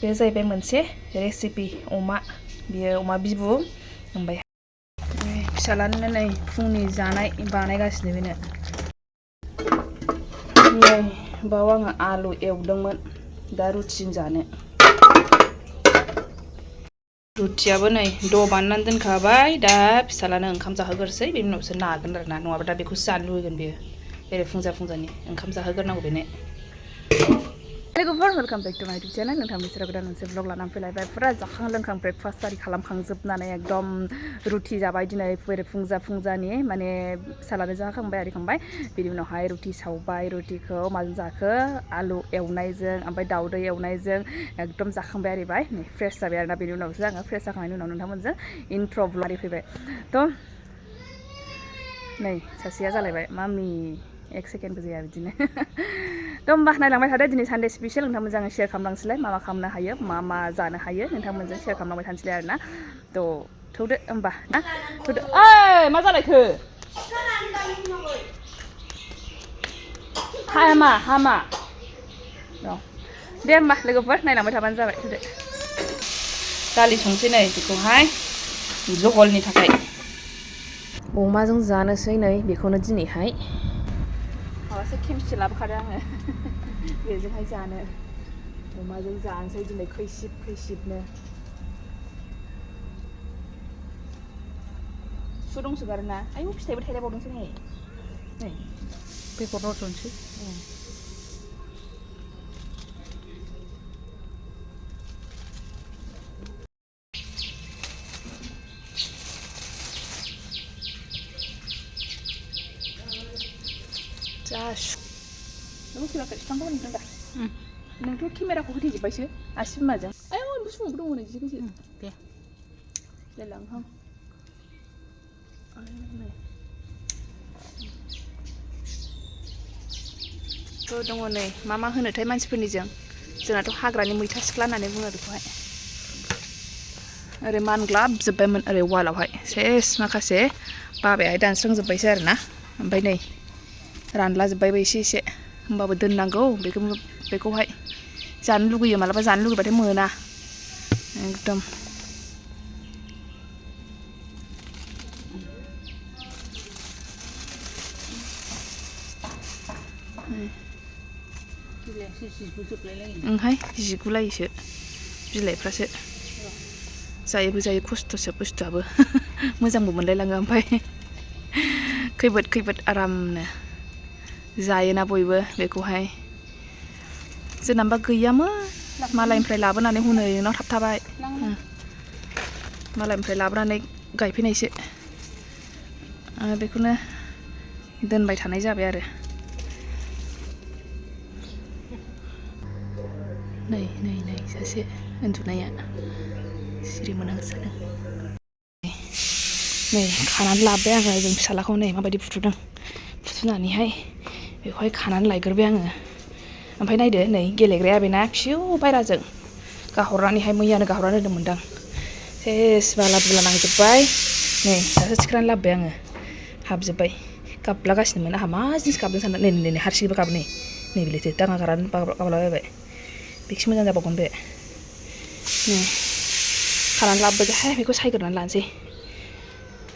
बे जाहैबाय मोनसे रेसिपि अमा बियो अमा बिबु ओमफ्राय फिसालानो नै फुंनि जानाय बानायगासिनो बेनो नै बाव आङो आलु एवदोंमोन दा रुटिजों जानो रुटियाबो नै द' बानायनानै दोनखाबाय दा फिसालानो ओंखाम जाहोग्रोसै बेनि उनावसो नागोन आरोना नङाबा दा बेखौसो जानो लुबैगोन बेयो बेरे फुंजानि ओंखाम जाहोग्रोनांगौ बेनो वेलकाम बेक टु माय इउटुब चेनेल नोंथां बिसोर गोदान मोनसे ब्लग लानानै फैलायबाय फुरा जाखां लोंखां ब्रेकफास्ट आरि खालामखांजोबनानै एकदम रुटि जाबाय दिनै बेरे फुंजानि माने फिसालानो जाखांबाय आरिखांबाय बिनि उनावहाय रुटि सावबाय रुटिखौ माजों जाखो आलु एवनायजों ओमफ्राय दाउदै एवनायजों एकदम जाखांबाय आरिबाय नै फ्रेस जाबाय आरोना बेनि उनावसो आङो फ्रेस जाखांनायनि उनाव नोंथांमोनजों इन्ट्र ब्लग फैबाय थ' नै सासेया जालायबाय मामि 1 सेकेन्डबो जाया बिदिनो थ' होमबा नायलांबाय थादो दिनै सानडे स्पेसियेल नोंथांमोनजों आङो शेयार खालामलांसैलाय मा खालामनो हायो मा जानो हायो नोंथांमोनजों शेयार खालामलांबाय थानोसैलाय आरोना थ' थौदो होमबा ना थौदो ओइ मा जालायखो हामा दे होमबा लोगोफोर नायलांबाय थाबानो जाबाय थौदो दालि संसै नै बेखौहाय जहलनि थाखाय अमाजों जानोसै नै बेखौनो दिनैहाय माबासो केमस्टि लाबोखादों आङो बेजोंहाय जानो अमाजों जानोसै दिनै खैसिबनो सु दंसोगारोना आयौ फिथाइबो थायलायबावदोंसो नै बेगर रज'नोसै नोंथ' केमेराखौ होथेजोब्बायसो आसि बिमाजों आयौ बुसुंबो दङ नै जिखौसो दे लांहां थ' दङ नै मा होनोथाय मानसिफोरनिजों जोंनाथ' हाग्रानि मैथा सिख्ला होननानै बुङो बेखौहाय ओरै मानग्लाबजोब्बायमोन ओरै वालावहाय सेस माखासे बाबायाहाय दानस्रांजोब्बायसो आरोना ओमफ्राय नै रानलाजोब्बायबो एसे होमबाबो दोननांगौ बेखौहाय जानो लुगैयो मालाबा जानो लुगैबाथाय मोना एकदम ओंहाय जिगुलायोसो बिलाइफ्रासो जायो खस्थ'सो बुस्थुआबो मोजांबो मोनलायलाङो ओमफ्राय खैफोद आरामनो जायोना बयबो बेखौहाय जोंनाबा गैयामोन मालायनिफ्राय लाबोनानै हनै नोंनाव थाबथाबाय मालायनिफ्राय लाबोनानै गायफैनायसो बेखौनो दोनबाय थानाय जाबाय आरो नै सासे उन्दुनाया सिरि मोनहांसोदों नै खानानै लाबोबाय आङो जों फिसालाखौ नै माबायदि फुथुनानैहाय बेखौहाय खानानै लायग्रोबाय आङो ओमफ्राय नायदो नै गेलेग्राया बेना फिउ बायराजों गाहरनानैहाय मैयानो गाहरनानै होदोंमोनदां सेस बाला बुला नांजोब्बाय नै दासो थिखोनानै लाबोबाय आङो हाबजोब्बाय गाबलागासिनोमोन आंहा मा जिनिस गाबदों सानदों नै हारसिंबो गाबो नै बिलायथो दाङा गारानो गाबलाबायबाय बेखि मोजां जाबावगोन बे नै खानानै लाबोबायहाय बेखौ सायग्रोनानै लानोसै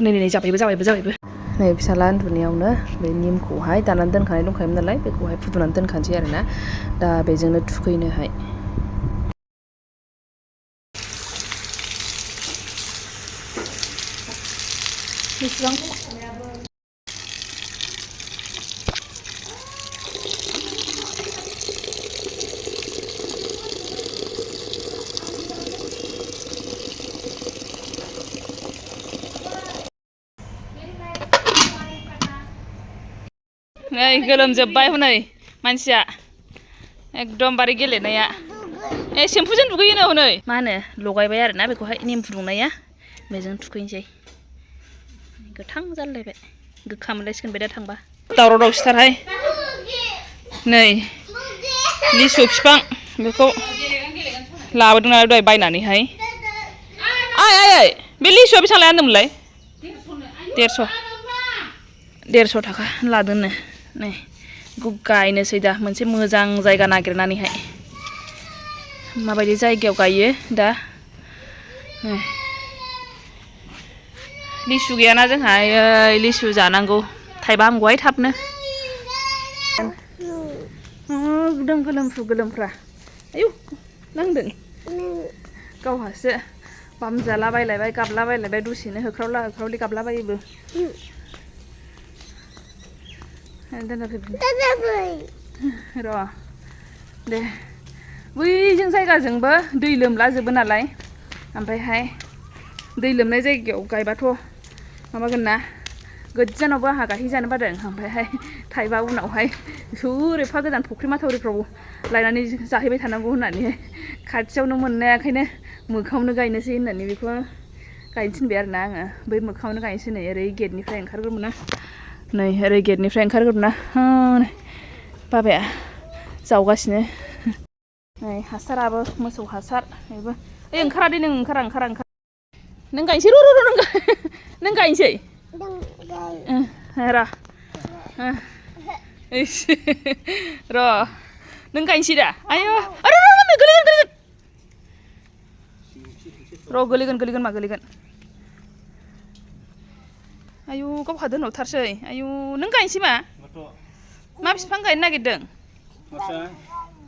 नै जाबायबो नै फिसाला उन्दुनायावनो बे निमखौहाय दानानै दोनखानाय दंखायोमोन नालाय बेखौहाय फुदुंनानै दोनखानोसै आरोना दा बेजोंनो थुखैनोहाय बेसेबां नै गोलोमजोब्बाय हनै मानसिया एकदमबारे गेलेनाया सेम्पुजों दुगैयोनो हनै मा होनो लगायबाय आरोना बेखौहाय निम फुदुंनाया बेजों थुखैनोसै गोथां जालायबाय गोखा मोनलायसिगोन बे दा थांबा दावरावसिथारहाय नै लिसु बिफां बेखौ लाबोदों नालाय दहाय बायनानैहाय आइ बे लिसुआ बेसेबां लाया होनदोंमोनलाय 150 थाखा लादोंनो नै बेखौ गायनोसै दा मोनसे मोजां जायगा नागिरनानैहाय माबायदि जायगायाव गायो दा लिसु गैयाना जोंहा लिसु जानांगौ थाइबा हामगौहाय थाबनो गुदुं गोलोमफ्रा आयु नांदों गावहासो बामजालाबायलायबाय गाबलाबायलायबाय दसेनो होख्रावला होख्रावलि गाबलाबायोबो र' दे बैजों जायगाजोंबो दै लोमलाजोबो नालाय ओमफ्रायहाय दै लोमनाय जायगायाव गायबाथ' माबागोन ना गोजानावबो आंहा गायहैजानो बादों ओमफ्रायहाय थाइबा उनावहाय सोर एफा गोजान फुख्रि माथावरिफ्राव लायनानै जाहैबाय थानांगौ होननानै खाथियावनो मोननायाखायनो मोखाङावनो गायनोसै होननानै बेखौ गायनो थिनबाय आरोना आङो बै मोखाङावनो गायनोसै नै ओरै गेटनिफ्राय ओंखारग्रोमोना नै ओरै गेटनिफ्राय ओंखारग्रोमोना बाबाया जावगासिनो नै हासाराबो मोसौ हासार बेबो ओइ ओंखारा दे नों ओंखारा नों गायनोसै र' नों गायनोसै र' नों गायनोसै दा आयौ गोलैगोन मा गोलैगोन आयु गावहा दोनहरथारसै आयु नों गायनोसै मा बिफां गायनो नागिरदों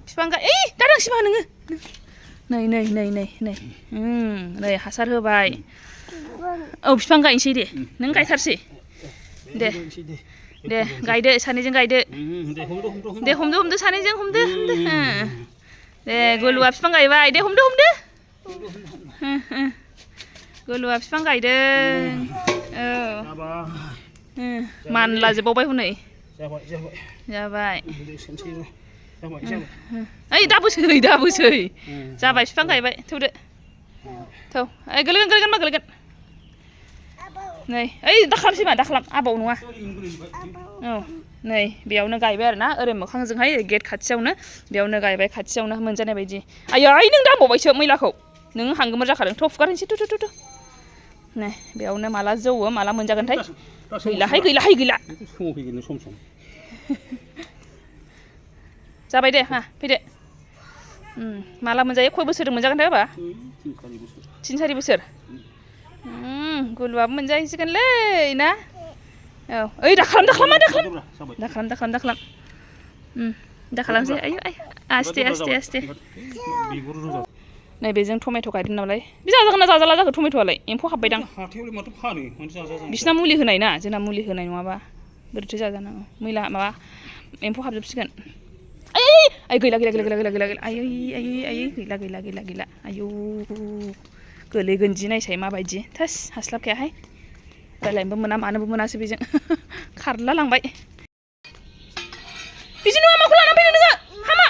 बिफां गाय ओइ दादांसै मा नोङो नै हासार होबाय औ बिफां गायनोसै दे नों गायथारसै दे गायदो सानैजों गायदो दे हमदो सानैजों हमदो दे गलुआ बिफां गायबाय दे हमदो गलुआ बिफां गायदों औ मानलाजोबबावबाय हनै जाबाय ओइ दाबोसै जाबाय बिफां गायबाय थौदो थौ ओइ गोलैगोन मा गोलैगोन नै ओइ दाखालामसै मा दाखालाम आबाव नङा औ नै बेयावनो गायबाय आरोना ओरै मोखांजोंहाय गेट खाथियावनो बेयावनो गायबाय खाथियावनो मोनजानाय बायदि आयै नों दांबावबायसो मैलाखौ नों हांगोमोर जाखादों थ' फुगारहैनोसै थु नै बेयावनो माला जौवो माला मोनजागोनथाय गैला जाबाय दे फैदो माला मोनजायो खय बोसोरजों मोनजागोनथाय बाबा 3-4 बोसोर गलुआबो मोनजाहैसिगोनलै ना औ ओइ दाखालामसै आयु आस्थे नै बेजों टमेट' गायदों नालाय बे जाजागोन ना जाजाला जाखो टमेट'आलाय एम्फौ हाबबायदां बिसिना मुलि होनाय ना जोंना मुलि होनाय नङाबा बोरैथो जाजानो मैला माबा एम्फौ हाबजोबसिगोन आय गैला आयै गैला आयौ गोलैगोन दि नायसाय माबायदि थोस हास्लाबखायाहाय रायलायनोबो मोना मानोबो मोनासै बेजों खारला लांबाय बिदि नङा माखौ लानानै फैनो नोङो हामा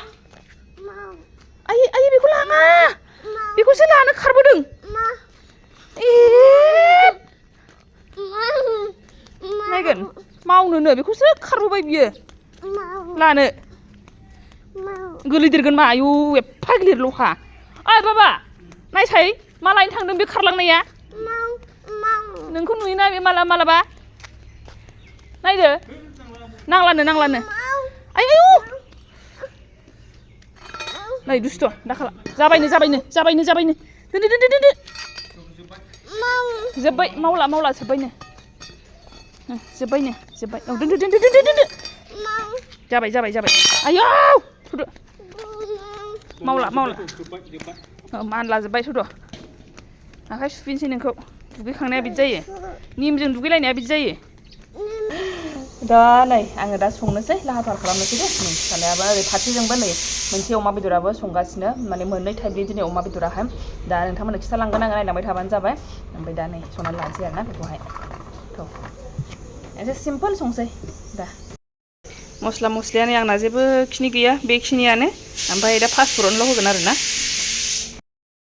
आयै बेखौ लाङा बेखौसो लानो खारबोदों नायगोन मावनोनो बेखौसो खारबोबाय बियो लानो गोलैदेरगोन मा आयु एफा गिलिर लहा ओइ बाबा नायसाय मालायनो थांदों बे खारलांनाया नोंखौ नुयोना बे मालाबा नायदो नांलानो आयु नै दुस्थ' दाखाला जाबायनो दोनदो जोब्बाय मावला जोब्बायनो औ दोनदो जाबाय आयौ थुदो मावला मानला जोब्बाय थुदो आखाय सुफिनसै नोंखौ दुगैखांनाया बिदि जायो निमजों दुगैलायनाया बिदि जायो दा नै आङो दा संनोसै लाहार फाहार खालामनोसै दे नै फिसालायाबो ओरै फारसेजोंबो नै मोनसे अमा बेदराबो संगासिनो माने मोननै टाइपनि दिनै अमा बेदराहाय दा नोंथांमोननो खिथालांगोन आङो नायलांबाय थाबानो जाबाय ओमफ्राय दा नै संनानै लानोसै आरोना बेखौहाय एसे सिम्पोल संसै दा मस्ला मस्लियानो आंना जेबो खिनि गैया बेखिनियानो ओमफ्राय दा पासफुरनल' होगोन आरोना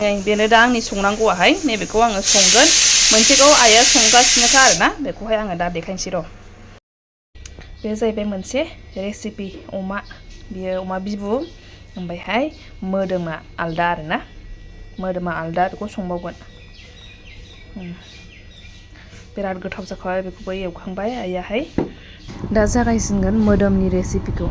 नै बेनो दा आंनि संनांगौआहाय नैबेखौ आङो संगोन मोनसेखौ आइया संगासिनोखा आरोना बेखौहाय आङो दा देखायनोसै र' बे जाहैबाय मोनसे रेसिपि बियो अमा बिबु ओमफ्रायहाय मोदोमा आलदा बेखौ संबावगोन बिराद गोथाव जाखाबाय बेखौबो एवखांबाय आइयाहाय दा जागायजेनगोन मोदोमनि रेसिपिखौ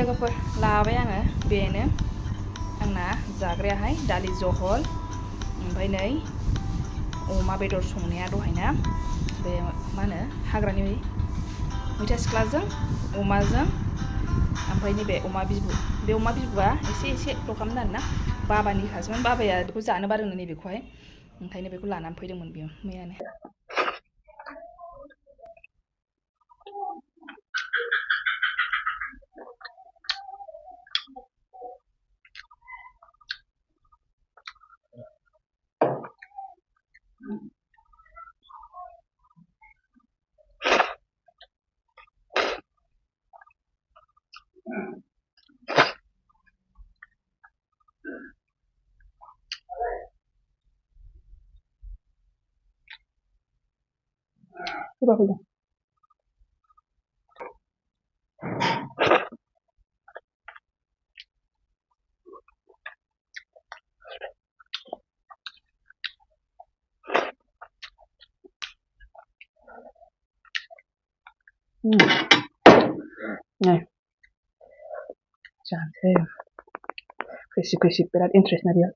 लोगोफोर लाबाय आङो बेनो आंना जाग्रायाहाय दालि जहल ओमफ्राय नै अमा बेदर संनाया दहायना बे मा होनो हाग्रानि मैथा सिख्लाजों अमाजों ओमफ्राय नैबे अमा बिबु बे अमा बिबुआ एसे ल'खामोन आरोना बाबानि खासोमोन बाबाया बेखौ जानो बादोंनो नैबेखौहाय ओंखायनो बेखौ लानानै फैदोंमोन बियो मैयानो coba fैदों Nah, cantik. Crispy, berat interest na dia.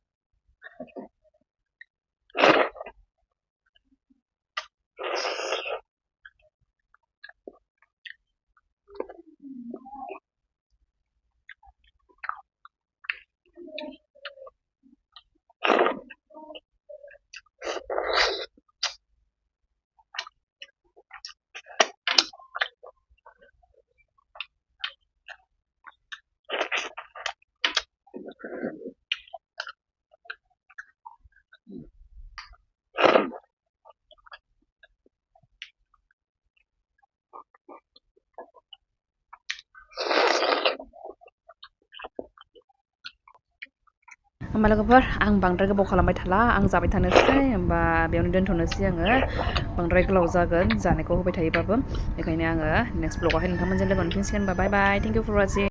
होमबा लोगोफोर आं बांद्राय गोबाव खालामबाय थाला आं जाबाय थानोसै होमबा बेयावनो दोनथ'नोसै आङो बांद्राय गोलाव जागोन जानायखौ होबाय थायोबाबो बेखायनो आङो नेक्स्ट ब्लगावहाय नोंथांमोनजों लोगो मोनफिनसिगोन बाय बाय थेंक इउ फर वाचिं